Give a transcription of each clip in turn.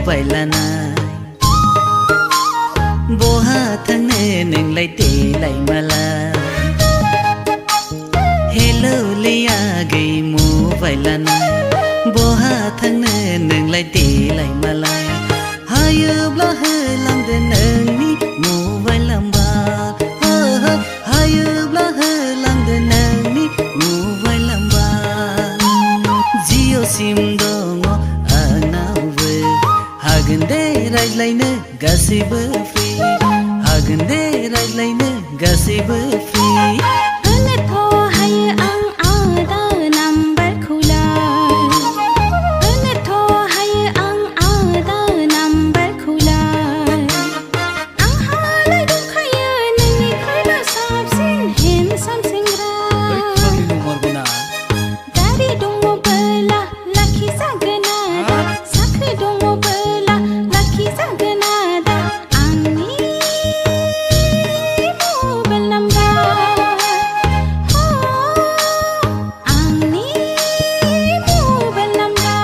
mobile lana boha thane neng lai te lai mala hello liya gay mobile lana boha thane neng lai te lai mala hayu bla he lam de neng ni mobile lamba hayu bla he lam de neng ni mobile lamba Jio sim dongo anawe hagande right line gasiba free hagande right line gasiba free Anatho hay ang ada number khulai Anatho hay ang ada number khulai Ang halay du khaya nani khayla sab sin hem sam singra Dari dungo bala laki saganada sakhe dungo bala laki saganada Ani mobile number Ani mobile number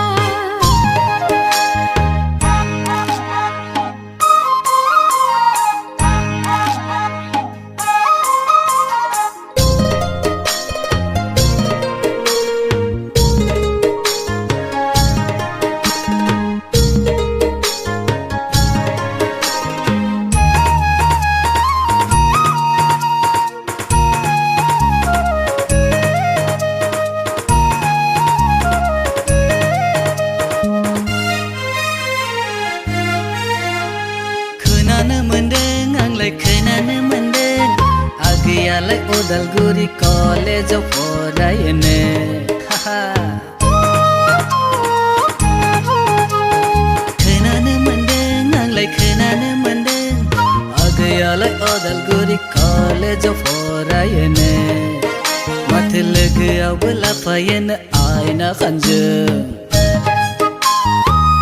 Kenana mendeng anglai kenana mendeng agiyalai Odalguri college of Odayane kenana mendeng anglai kenana mendeng agiyalai Odalguri college of Odayane mathilag awla payen aina khanjeng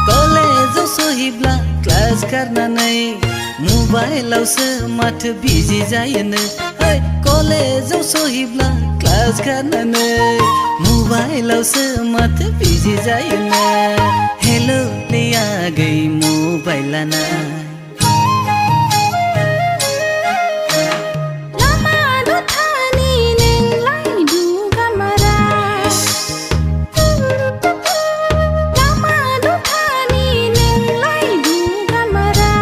college of sohibla class karna nai mobile se mat busy jayen hey college of sohibla class karna nai mobile se mat busy jayen hello liya gai mobile na Lama do thani neng lai du kamara Lama do thani neng lai du kamara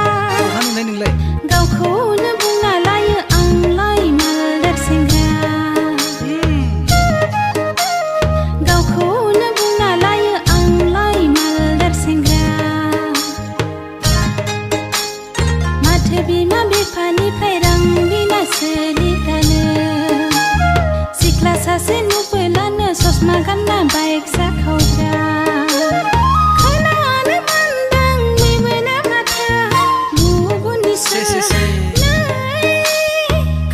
han nai ning lai Gau kho na bunga lai ang lai mal dar singa Gau kho na bunga lai ang lai mal dar singa Mathabi ma be pani pairang bina seli kana Sikla sa se nu pelana sosma kanna baik sa khauja Khana na mandang me mena matha bubuni sa nai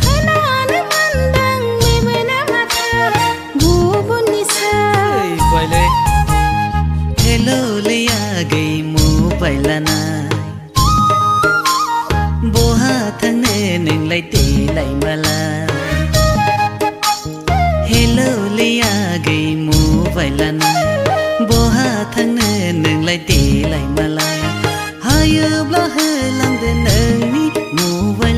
Khana na mandang me mena matha bubuni sa hey pale hello liya gai mobile na boha thane neng lai te lai mala hello liya gai mobile na boha thane neng lai te lai mala hayu bla he lam de neng ni mobile